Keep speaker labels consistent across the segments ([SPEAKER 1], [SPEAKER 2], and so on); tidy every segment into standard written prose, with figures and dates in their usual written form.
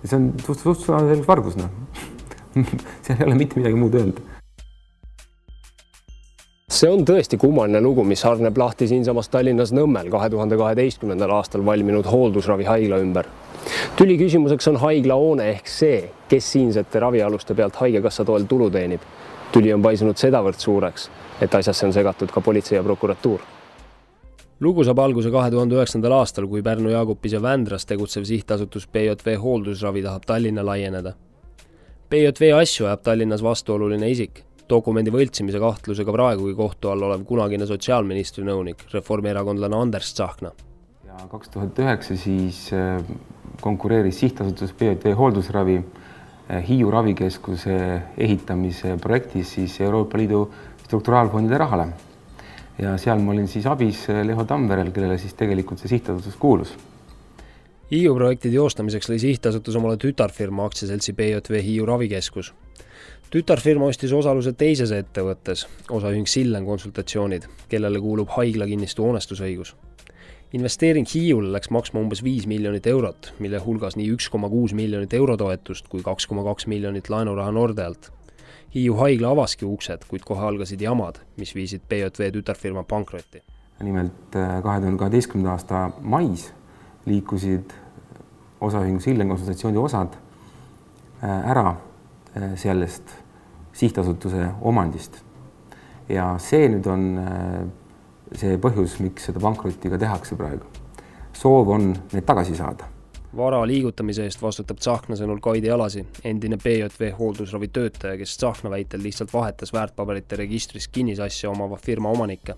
[SPEAKER 1] See on suht vargus, noh. Seal ei ole mitte midagi muud öelda.
[SPEAKER 2] See on tõesti kummaline lugu, mis harneb lahti siinsamas Tallinnas Nõmmel 2012. aastal valminud hooldusravi haigla ümber. Tüli küsimuseks on haiglahoone ehk see, kes siinsete ravialuste pealt haigekassa toel tulu teenib. Tüli on paisunud sedavõrd suureks, et asjasse on segatud ka politsei ja prokuratuur. Lugu saab alguse 2009. aastal, kui Pärnu Jaagupis ja Vändras tegutsev sihtasutus PJV hooldusravi tahab Tallinna laieneda. PJV asju ajab Tallinnas vastuoluline isik. Dokumendi võltsimise kahtlusega praegugi kohtu all olev kunagine sotsiaalministri nõunik, reformierakondlane Anders Tsahkna.
[SPEAKER 1] Ja 2009 siis konkureeris sihtasutus PJV hooldusravi Hiiu ravikeskuse ehitamise projektis siis Euroopa Liidu strukturaalfondide rahale. Ja seal ma olin siis abis Leho Tamverel, kellele siis tegelikult see sihtasutus kuulus.
[SPEAKER 2] Hiiu projektide joostamiseks lõi sihtasutus omale tütarfirma aktsiaseltsi PJV Hiiu ravikeskus. Tütarfirma ostis osaluse teises ettevõttes, osaühing Sillen konsultatsioonid, kellele kuulub haiglakinnistu hoonestusõigus. Investeering Hiiule läks maksma umbes 5 miljonit eurot, mille hulgas nii 1,6 miljonit eurotoetust kui 2,2 miljonit laenuraha Nordealt. Hiiu haigla avaski uksed, kuid kohe algasid jamad, mis viisid PJV tütarfirma pankrotti.
[SPEAKER 1] Nimelt 2012. aasta mais liikusid osaühingu Sillen konsultatsiooni osad ära sellest sihtasutuse omandist. Ja see nüüd on see põhjus, miks seda pankrotiga tehakse praegu. Soov on need tagasi saada.
[SPEAKER 2] Vara liigutamise eest vastutab Tsahkna sõnul Kaidi Alasi, endine PJV hooldusravi töötaja, kes Tsahkna väitel lihtsalt vahetas väärtpaberite registris kinnisasja omava firma omanikke.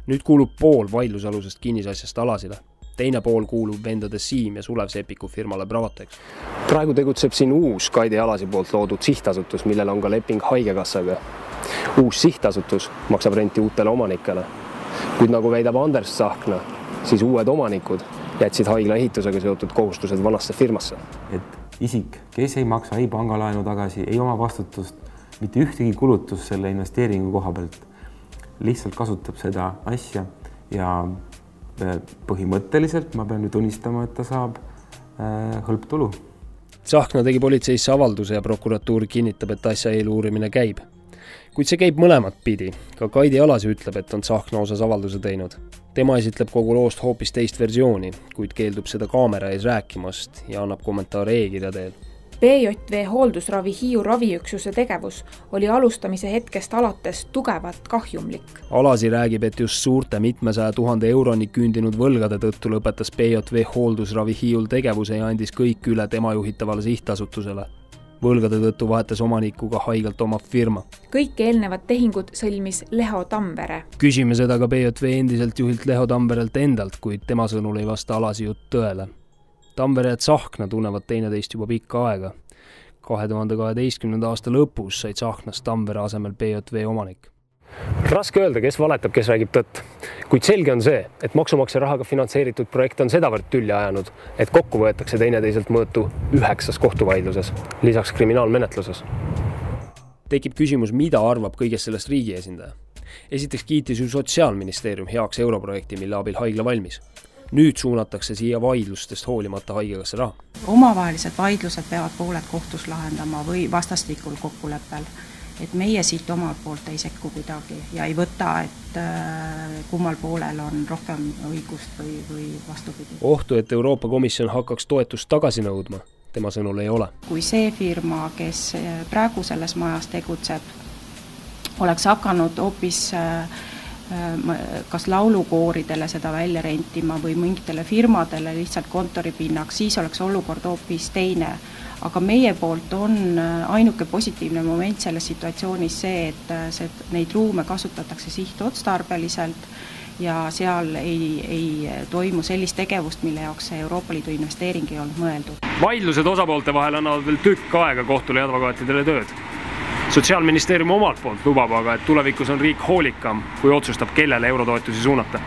[SPEAKER 2] Nüüd kuulub pool vaidlusalusest kinnisasjast Alasile. Teine pool kuulub vendade Siim ja Sulev Sepiku firmale Bravotex. Praegu tegutseb siin uus Kaidi Alasi poolt loodud sihtasutus, millel on ka leping haigekassaga. Uus sihtasutus maksab renti uutele omanikele. Kuid nagu väidab Anders Tsahkna, siis uued omanikud jätsid haigla ehitusega seotud kohustused vanasse firmasse.
[SPEAKER 1] Et isik, kes ei maksa ei pangalaenu tagasi, ei oma vastutust, mitte ühtegi kulutus selle investeeringu koha pealt, lihtsalt kasutab seda asja ja põhimõtteliselt ma pean nüüd tunnistama, et ta saab hõlptulu.
[SPEAKER 2] Tsahkna tegi politseisse avalduse ja prokuratuur kinnitab, et asja eeluurimine käib. Kuid see käib mõlemat pidi. Ka Kaidi Alasi ütleb, et on Tsahkna osas avalduse teinud. Tema esitleb kogu loost hoopis teist versiooni, kuid keeldub seda kaamera ees rääkimast ja annab kommentaare e-kirja teel.
[SPEAKER 3] PJV hooldusravi Hiiu raviüksuse tegevus oli alustamise hetkest alates tugevalt kahjumlik.
[SPEAKER 2] Alasi räägib, et just suurte 700 000 euroni küündinud võlgade tõttu lõpetas PJV hooldusravi Hiiul tegevuse ja andis kõik üle tema juhitavale sihtasutusele. Võlgade tõttu vahetas omanikuga haigalt oma firma.
[SPEAKER 3] Kõik eelnevad tehingud sõlmis Leho Tamvere.
[SPEAKER 2] Küsime seda ka PJV endiselt juhilt Leho Tamverelt endalt, kuid tema sõnul ei vasta Alasi jutt tõele. Tamvere ja Tsahkna tunnevad teineteist juba pikka aega. 2012. aasta lõpus sai Tsahknast Tamvere asemel PJV omanik. Raske öelda, kes valetab, kes räägib tõtt. Kuid selge on see, et maksumaksja rahaga finantseeritud projekt on sedavõrd tülli ajanud, et kokku võetakse teineteiselt mõõtu 9 kohtuvaidluses, lisaks kriminaalmenetluses. Tekib küsimus, mida arvab kõigest sellest riigi esindaja. Esiteks kiitis ju Sotsiaalministeerium heaks europrojekti, mille abil haigla valmis. Nüüd suunatakse siia vaidlustest hoolimata haigekassa raha.
[SPEAKER 4] Omavahelised vaidlused peavad pooled kohtus lahendama või vastastikul kokkuleppel. Et meie siit omalt poolt ei sekku kuidagi ja ei võta, et kummal poolel on rohkem õigust või vastupidi.
[SPEAKER 2] Ohtu, et Euroopa Komisjon hakkaks toetust tagasi nõudma, tema sõnul ei ole.
[SPEAKER 4] Kui see firma, kes praegu selles majas tegutseb, oleks hakanud hoopis kas laulukooridele seda välja rentima või mingitele firmadele lihtsalt kontoripinnaks, siis oleks olukord hoopis teine. Aga meie poolt on ainuke positiivne moment selles situatsioonis see, et neid ruume kasutatakse sihtotstarbeliselt ja seal ei toimu sellist tegevust, mille jaoks Euroopa Liidu investeering ei olnud mõeldud.
[SPEAKER 2] Vaidlused osapoolte vahel annavad veel tükk aega kohtule ja advokaatidele tööd. Sotsiaalministeerium omalt poolt lubab aga, et tulevikus on riik hoolikam, kui otsustab, kellele eurotoetusi suunata.